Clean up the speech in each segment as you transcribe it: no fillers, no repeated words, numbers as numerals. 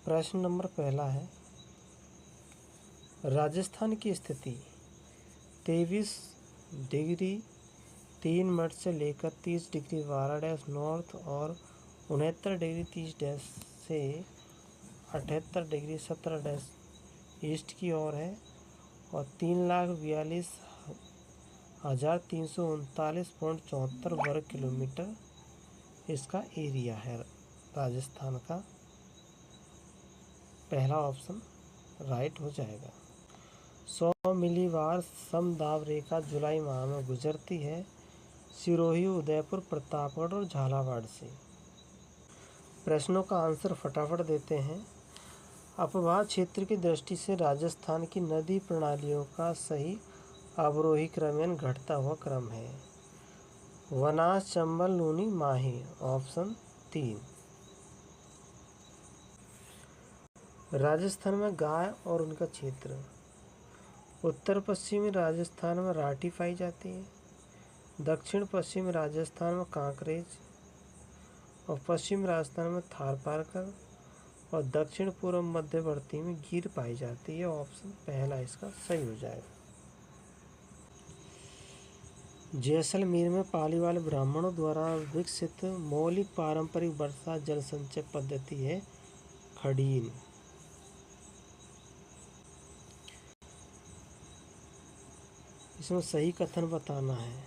प्रश्न नंबर पहला है, राजस्थान की स्थिति 23 डिग्री 3 मिनट से लेकर 30 डिग्री 12 नॉर्थ और 69 डिग्री 30 से 78 डिग्री 17 ईस्ट की ओर है और 3,42,339.74 वर्ग किलोमीटर इसका एरिया है राजस्थान का। पहला ऑप्शन राइट हो जाएगा। 100 मिलीबार समदाब रेखा जुलाई माह में गुजरती है सिरोही, उदयपुर, प्रतापगढ़ और झालावाड़ से। प्रश्नों का आंसर फटाफट देते हैं। अपवाह क्षेत्र की दृष्टि से राजस्थान की नदी प्रणालियों का सही अवरोही क्रम यानी घटता हुआ क्रम है। वनास, चंबल, लूनी, माही। ऑप्शन 3। राजस्थान में गाय और उनका क्षेत्र। उत्तर पश्चिमी राजस्थान में राठी पाई जाती है, दक्षिण पश्चिमी राजस्थान में कांकरेज और पश्चिम राजस्थान में थारपारकर और दक्षिण पूर्व मध्यवर्ती में गिर पाई जाती है। ऑप्शन पहला इसका सही हो जाएगा। जैसलमेर में पालीवाल ब्राह्मणों द्वारा विकसित मौलिक पारंपरिक वर्षा जल संचय पद्धति है खडीन। इसमें सही कथन बताना है।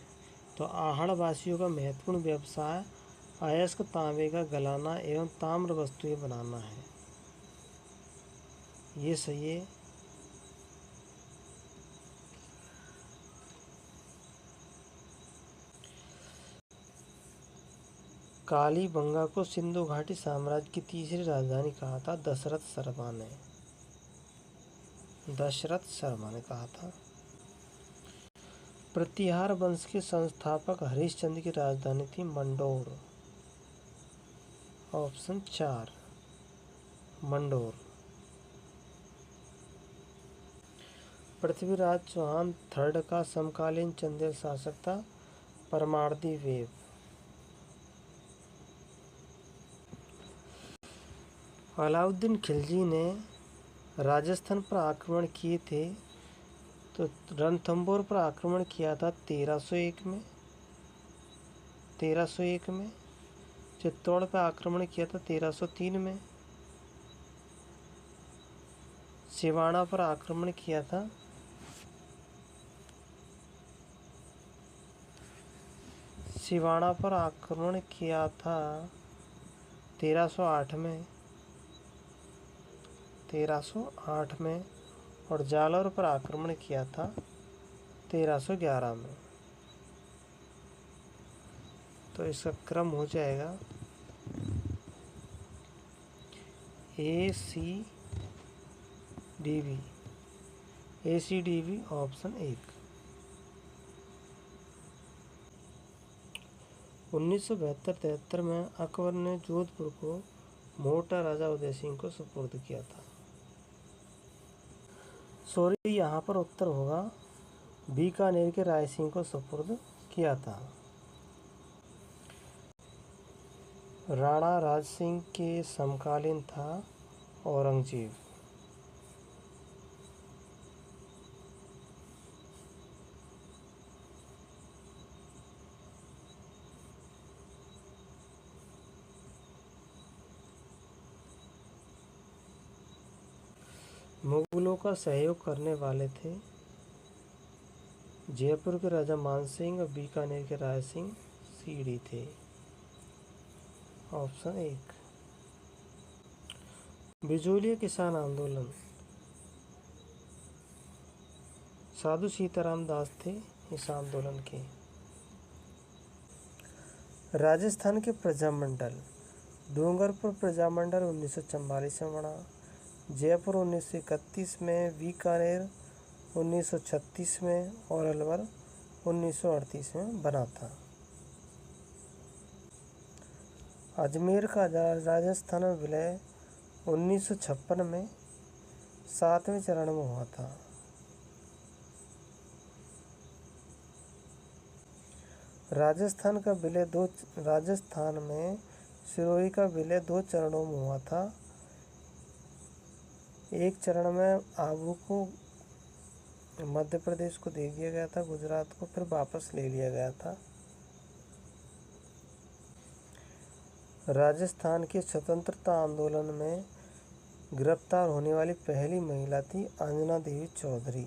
तो आहड़ वासियों का महत्वपूर्ण व्यवसाय अयस्क तांबे का गलाना एवं ताम्र वस्तुएं बनाना है। ये सही है। कालीबंगा को सिंधु घाटी साम्राज्य की तीसरी राजधानी कहा था दशरथ शर्मा ने। कहा था। प्रतिहार वंश के संस्थापक हरिश्चंद्र की राजधानी थी मंडोर। ऑप्शन 4 मंडोर। पृथ्वीराज चौहान थर्ड का समकालीन चंदेल शासक था परमार्दी वेव। अलाउद्दीन खिलजी ने राजस्थान पर आक्रमण किए थे, तो रणथंभौर पर आक्रमण किया था 1301 में। चित्तौड़ पर आक्रमण किया था 1303 में। सिवाना पर आक्रमण किया था 1308 में और जालौर पर आक्रमण किया था 1311 में। तो इसका क्रम हो जाएगा ACDV ऑप्शन 1। 1972-73 में अकबर ने जोधपुर को मोटा राजा उदय सिंह को सुपुर्द किया था। सॉरी, यहाँ पर उत्तर होगा बीकानेर के राय सिंह को सुपुर्द किया था। राणा राज सिंह के समकालीन था औरंगजेब। मुगलों का सहयोग करने वाले थे जयपुर के राजा मानसिंह और बीकानेर के राय सिंह सीडी थे। ऑप्शन 1। बिजोलिया किसान आंदोलन। साधु सीताराम दास थे इस आंदोलन के। राजस्थान के प्रजामंडल। डूंगरपुर प्रजामंडल 1944 में बना, जयपुर 1931 में, बीकानेर 1936 में और अलवर 1938 में बना था। अजमेर का राजस्थान में विलय 1956 में 7वें चरण में हुआ था। राजस्थान में सिरोही का विलय 2 चरणों में हुआ था। एक चरण में आबू को मध्य प्रदेश को दे दिया गया था, गुजरात को फिर वापस ले लिया गया था। राजस्थान के स्वतंत्रता आंदोलन में गिरफ्तार होने वाली पहली महिला थी अंजना देवी चौधरी।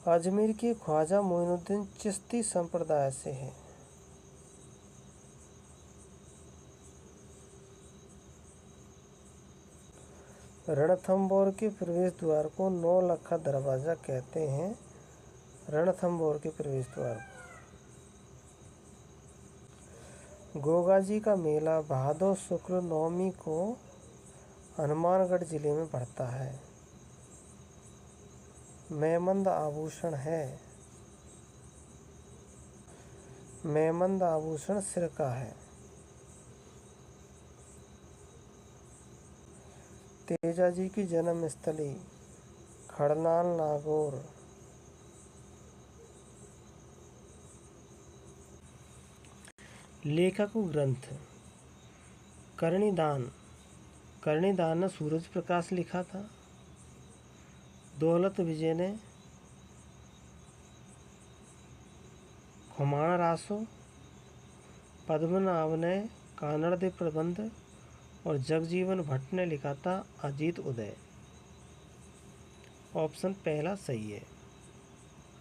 अजमेर के ख्वाजा मोइनुद्दीन चिश्ती संप्रदाय से है। रणथंभौर के प्रवेश द्वार को नौलखा दरवाजा कहते हैं। रणथंभौर के प्रवेश द्वार को। गोगा जी का मेला भादो शुक्ल नवमी को हनुमानगढ़ जिले में पड़ता है। मेमंद आभूषण है। मेमंद आभूषण सिर का है। तेजा जी की जन्म स्थली खड़नाल नागौर। लेखक ग्रंथ करणीदान। करणीदान ने सूरज प्रकाश लिखा था। दौलत विजय ने खुमाण रासो। पद्मनाभ ने कानड़ दे प्रबंध और जगजीवन भट्ट ने लिखा था अजीत उदय। ऑप्शन पहला सही है।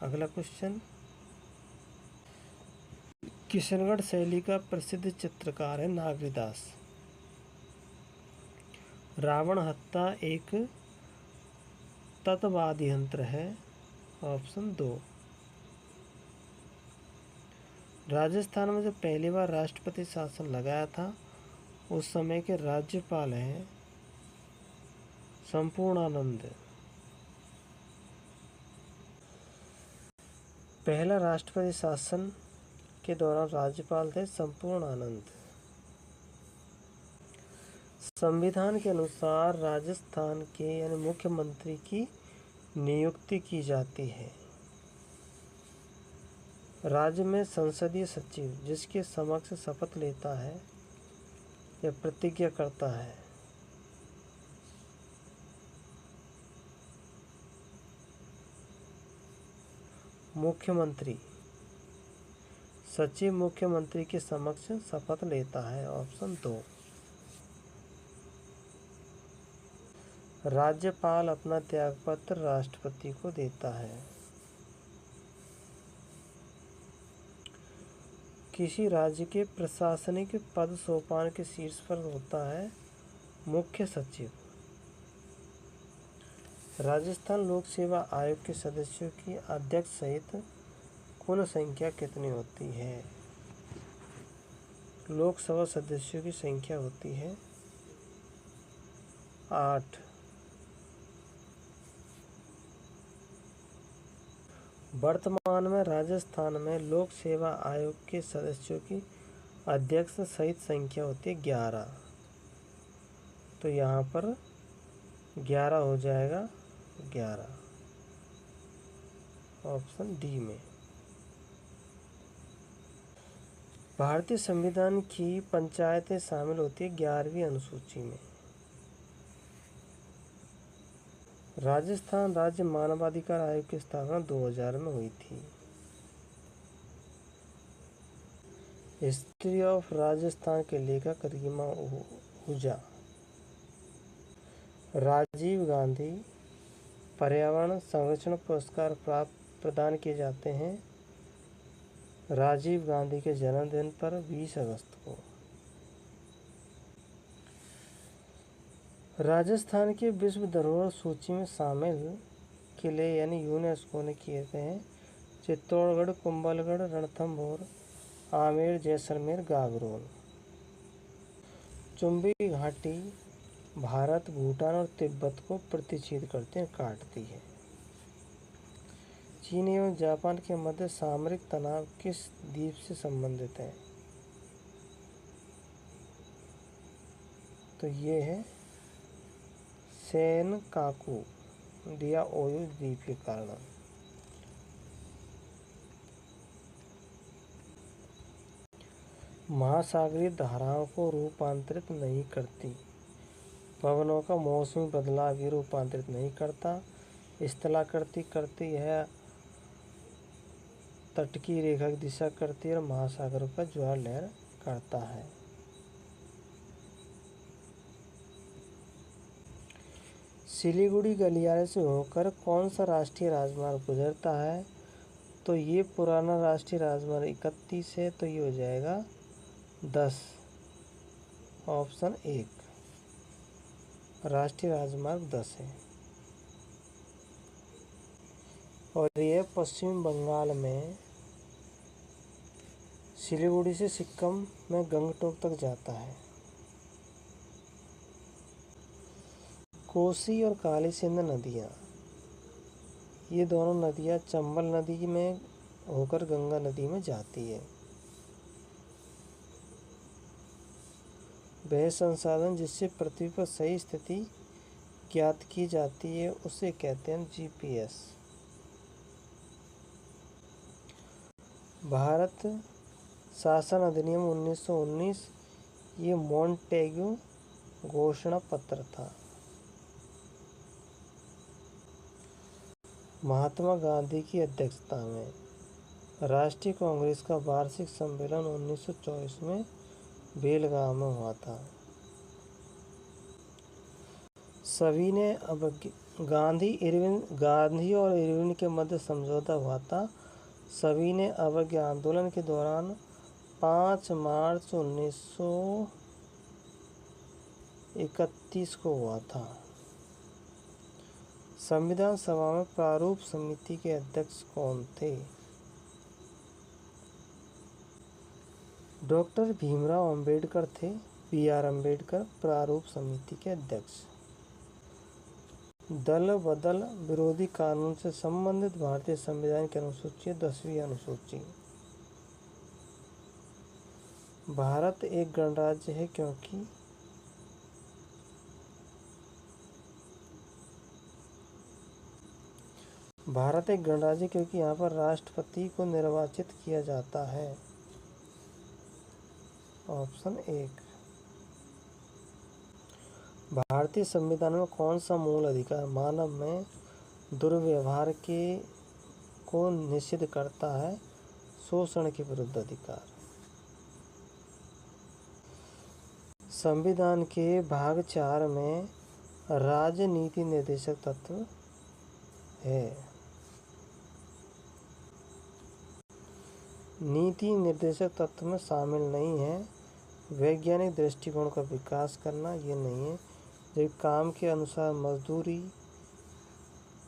अगला क्वेश्चन, किशनगढ़ शैली का प्रसिद्ध चित्रकार है नागरीदास। रावण हत्या एक तत्वादी यंत्र है। ऑप्शन 2। राजस्थान में जब पहली बार राष्ट्रपति शासन लगाया था उस समय के राज्यपाल हैं संपूर्णानंद। पहला राष्ट्रपति शासन के दौरान राज्यपाल थे संपूर्णानंद। संविधान के अनुसार राजस्थान के यानी मुख्यमंत्री की नियुक्ति की जाती है। राज्य में संसदीय सचिव जिसके समक्ष शपथ लेता है या प्रतिज्ञा करता है। मुख्यमंत्री सचिव मुख्यमंत्री के समक्ष शपथ लेता है। ऑप्शन 2। राज्यपाल अपना त्यागपत्र राष्ट्रपति को देता है। किसी राज्य के प्रशासनिक पद सोपान के शीर्ष पर होता है मुख्य सचिव। राजस्थान लोक सेवा आयोग के सदस्यों की अध्यक्ष सहित कुल संख्या कितनी होती है? लोकसभा सदस्यों की संख्या होती है 8। वर्तमान में राजस्थान में लोक सेवा आयोग के सदस्यों की अध्यक्ष सहित संख्या होती है 11। तो यहाँ पर 11 हो जाएगा 11। ऑप्शन डी में। भारतीय संविधान की पंचायतें शामिल होती है 11वीं अनुसूची में। राजस्थान राज्य मानवाधिकार आयोग की स्थापना 2000 में हुई थी। हिस्ट्री ऑफ राजस्थान के लेखक रीमा आहूजा। राजीव गांधी पर्यावरण संरक्षण पुरस्कार प्रदान किए जाते हैं राजीव गांधी के जन्मदिन पर 20 अगस्त को। राजस्थान के विश्व धरोहर सूची में शामिल किले यानी यूनेस्को ने किए गए हैं चित्तौड़गढ़, कुंभलगढ़, रणथंभौर, आमेर, जैसलमेर, गागरोन। चुंबी घाटी भारत, भूटान और तिब्बत को प्रतिच्छेद करते हैं, काटती है। चीन एवं जापान के मध्य सामरिक तनाव किस द्वीप से संबंधित है? तो ये है सेनकाकू डियाओयु द्वीप के कारण। महासागरीय धाराओं को रूपांतरित नहीं करती। पवनों का मौसमी बदलाव भी रूपांतरित नहीं करता। स्थलाकृति करती है, तट की रेखा की दिशा करती है और महासागरों का ज्वार लहर करता है। सिलीगुड़ी गलियारे से होकर कौन सा राष्ट्रीय राजमार्ग गुजरता है? तो ये पुराना राष्ट्रीय राजमार्ग 31 है, तो ये हो जाएगा 10, ऑप्शन 1, राष्ट्रीय राजमार्ग 10 है। और यह पश्चिम बंगाल में सिलीगुड़ी से सिक्किम में गंगटोक तक जाता है। कोसी और काली सिंध नदियाँ, ये दोनों नदियाँ चंबल नदी में होकर गंगा नदी में जाती है। वह संसाधन जिससे पृथ्वी पर सही स्थिति ज्ञात की जाती है उसे कहते हैं जीपीएस। भारत शासन अधिनियम 1919, ये मॉन्टेग्यू घोषणा पत्र था। महात्मा गांधी की अध्यक्षता में राष्ट्रीय कांग्रेस का वार्षिक सम्मेलन 1924 में बेलगाम में हुआ था। सभी ने गांधी और इरविन के मध्य समझौता हुआ था। सभी ने अवज्ञा आंदोलन के दौरान 5 मार्च 1931 को हुआ था। संविधान सभा में प्रारूप समिति के अध्यक्ष कौन थे? डॉक्टर भीमराव अंबेडकर थे। BR अम्बेडकर प्रारूप समिति के अध्यक्ष। दल बदल विरोधी कानून से संबंधित भारतीय संविधान की अनुसूची 10वीं अनुसूची। भारत एक गणराज्य है क्योंकि भारत एक गणराज्य क्योंकि यहाँ पर राष्ट्रपति को निर्वाचित किया जाता है। ऑप्शन 1। भारतीय संविधान में कौन सा मूल अधिकार मानव में दुर्व्यवहार को निषिद्ध करता है? शोषण के विरुद्ध अधिकार। संविधान के भाग 4 में राजनीति निर्देशक तत्व है। नीति निर्देशक तत्व में शामिल नहीं है। वैज्ञानिक दृष्टिकोण का विकास करना, ये नहीं है। जब काम के अनुसार मजदूरी,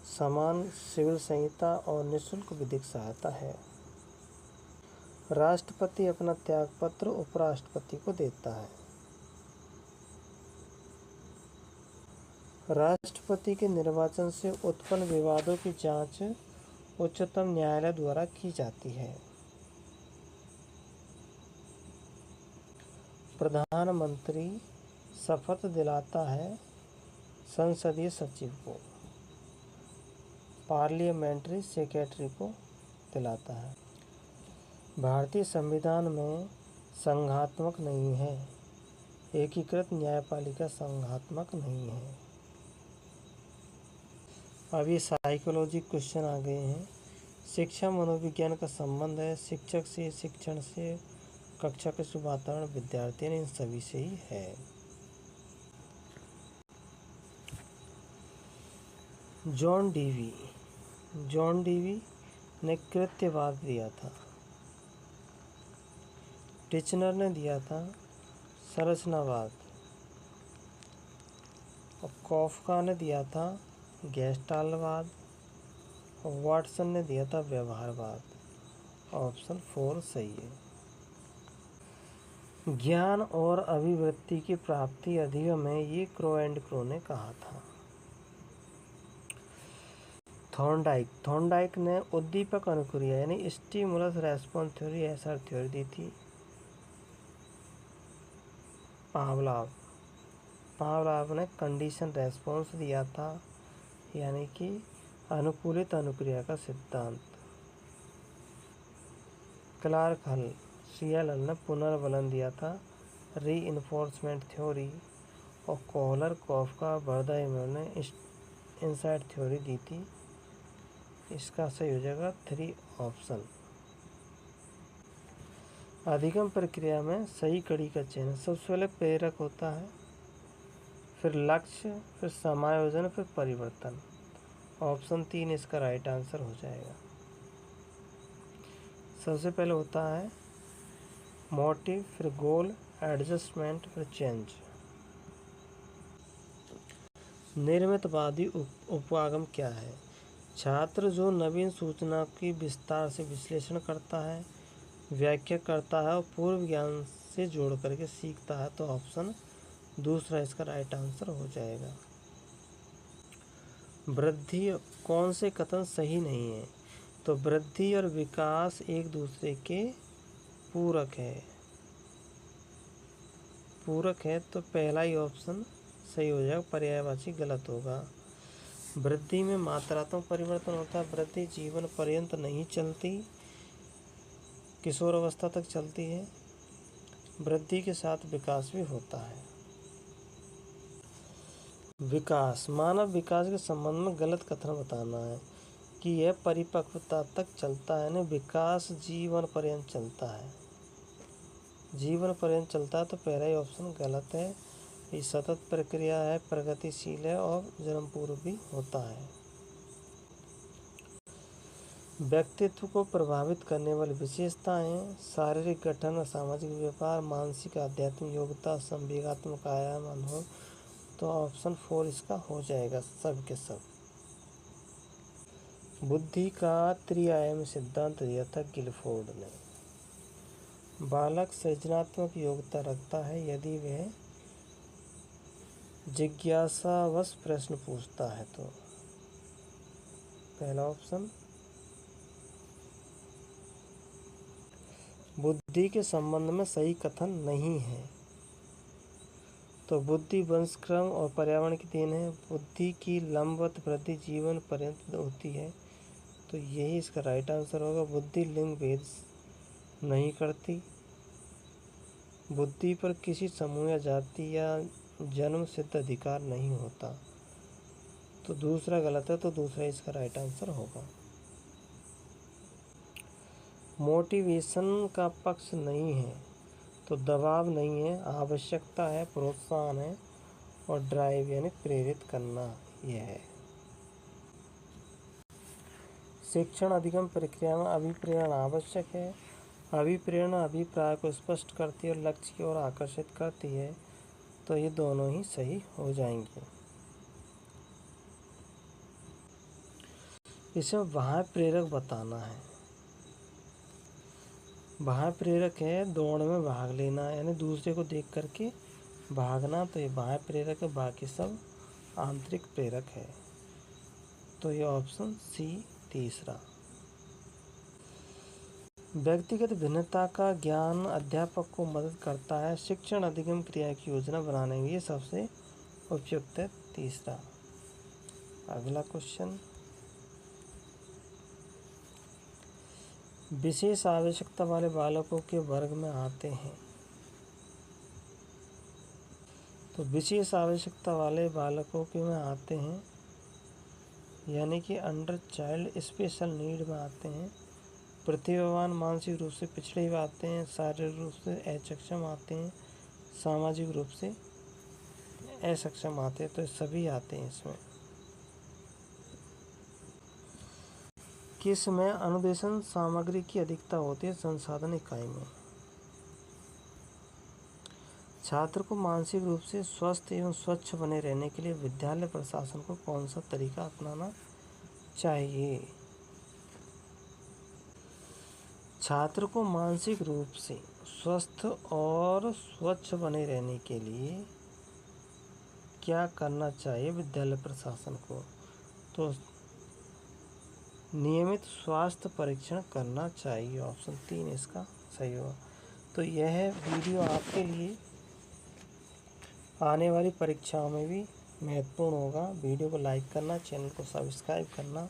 समान सिविल संहिता और निःशुल्क विधिक सहायता है। राष्ट्रपति अपना त्यागपत्र उपराष्ट्रपति को देता है। राष्ट्रपति के निर्वाचन से उत्पन्न विवादों की जांच उच्चतम न्यायालय द्वारा की जाती है। प्रधानमंत्री शपथ दिलाता है संसदीय सचिव को, पार्लियामेंट्री सेक्रेटरी को दिलाता है। भारतीय संविधान में संघात्मक नहीं है। एकीकृत न्यायपालिका संघात्मक नहीं है। अभी साइकोलॉजी क्वेश्चन आ गए हैं। शिक्षा मनोविज्ञान का संबंध है। शिक्षक से, शिक्षण से, कक्षा के शुभ वातावरण, विद्यार्थी ने, इन सभी से ही है। जॉन डीवी ने कृत्यवाद दिया था। टिचनर ने दिया था संरचनावाद और कॉफका ने दिया था गेस्टाल्टवाद और वाटसन ने दिया था व्यवहारवाद। ऑप्शन 4 सही है। ज्ञान और अभिव्यक्ति की प्राप्ति अधिगम में ये क्रो एंड क्रो ने कहा था। थॉर्नडाइक ने उद्दीपक अनुक्रिया यानी stimulus response theory, SR theory दी थी। पावलाव ने कंडीशन रेस्पॉन्स दिया था, यानी कि अनुकूलित अनुक्रिया का सिद्धांत। क्लार्क हल CLL ने पुनर्बलन दिया था रीइंफोर्समेंट थ्योरी, और कोहलर, कॉफका, बर्दाइमर ने इनसाइट थ्योरी दी थी। इसका सही हो जाएगा 3 ऑप्शन। अधिगम प्रक्रिया में सही कड़ी का चयन, सबसे पहले प्रेरक होता है, फिर लक्ष्य, फिर समायोजन, फिर परिवर्तन। ऑप्शन 3 इसका राइट आंसर हो जाएगा। सबसे पहले होता है मोटिव, फिर गोल, एडजस्टमेंट, फिर चेंज। निर्मितवादी उपवागम क्या है? छात्र जो नवीन सूचना की विस्तार से विश्लेषण करता है, व्याख्या करता है और पूर्व ज्ञान से जोड़ करके सीखता है। तो ऑप्शन दूसरा इसका राइट आंसर हो जाएगा। वृद्धि, कौन से कथन सही नहीं है? तो वृद्धि और विकास एक दूसरे के पूरक है, तो पहला ही ऑप्शन सही हो जाएगा, पर्यायवाची गलत होगा। वृद्धि में मात्रात्मक परिवर्तन होता है, वृद्धि जीवन पर्यंत नहीं चलती, किशोर अवस्था तक चलती है। वृद्धि के साथ विकास भी होता है। विकास, मानव विकास के संबंध में गलत कथन बताना है कि यह परिपक्वता तक चलता है, यानी विकास जीवन पर्यंत चलता है। जीवन पर्यंत चलता है तो पहला ही ऑप्शन गलत है। ये सतत प्रक्रिया है, प्रगतिशील है और जन्म पूर्व भी होता है। व्यक्तित्व को प्रभावित करने वाली विशेषताएं, शारीरिक गठन, सामाजिक व्यवहार, मानसिक आध्यात्मिक योग्यता, संवेगात्मक आयाम, अनुभव। तो ऑप्शन 4 इसका हो जाएगा, सब के सब। बुद्धि का त्रिआयामी सिद्धांत दिया था गिलफोर्ड ने। बालक सृजनात्मक योग्यता रखता है यदि वह जिज्ञासावश प्रश्न पूछता है। तो पहला ऑप्शन। बुद्धि के संबंध में सही कथन नहीं है, तो बुद्धि वंशक्रम और पर्यावरण की देन है। बुद्धि की लंबवत वृद्धि जीवन पर्यंत होती है, तो यही इसका राइट आंसर होगा। बुद्धि लिंग भेद नहीं करती। बुद्धि पर किसी समूह या जाति या जन्म सिद्ध अधिकार नहीं होता, तो दूसरा गलत है, तो दूसरा इसका राइट आंसर होगा। मोटिवेशन का पक्ष नहीं है, तो दबाव नहीं है, आवश्यकता है, प्रोत्साहन है और ड्राइव यानी प्रेरित करना यह है। शिक्षण अधिगम प्रक्रिया में अभिप्रेरणा आवश्यक है। अभिप्रेरणा अभिप्राय को स्पष्ट करती है और लक्ष्य की ओर आकर्षित करती है, तो ये दोनों ही सही हो जाएंगे। इसमें बाह्य प्रेरक बताना है। बाह्य प्रेरक है दौड़ में भाग लेना, यानी दूसरे को देख करके भागना, तो ये बाह्य प्रेरक है। बाकी सब आंतरिक प्रेरक है, तो ये ऑप्शन सी तीसरा। व्यक्तिगत भिन्नता का ज्ञान अध्यापक को मदद करता है। शिक्षण अधिगम क्रिया की योजना बनाने में ये सबसे उपयुक्त है, तीसरा। अगला क्वेश्चन, विशेष आवश्यकता वाले बालकों के वर्ग में आते हैं। तो विशेष आवश्यकता वाले बालकों के में आते हैं, यानी कि अंडर चाइल्ड स्पेशल नीड में आते हैं। प्रतिभावान, मानसिक रूप से पिछड़े हुए आते हैं, शारीरिक रूप से असक्षम आते हैं, सामाजिक रूप से असक्षम आते हैं, तो सभी आते हैं इसमें। किस में अनुदेशन सामग्री की अधिकता होती है? संसाधन इकाई में। छात्र को मानसिक रूप से स्वस्थ एवं स्वच्छ बने रहने के लिए विद्यालय प्रशासन को कौन सा तरीका अपनाना चाहिए? छात्र को मानसिक रूप से स्वस्थ और स्वच्छ बने रहने के लिए क्या करना चाहिए विद्यालय प्रशासन को? तो नियमित स्वास्थ्य परीक्षण करना चाहिए। ऑप्शन 3 इसका सही होगा। तो यह वीडियो आपके लिए आने वाली परीक्षाओं में भी महत्वपूर्ण होगा। वीडियो को लाइक करना, चैनल को सब्सक्राइब करना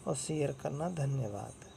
और शेयर करना। धन्यवाद।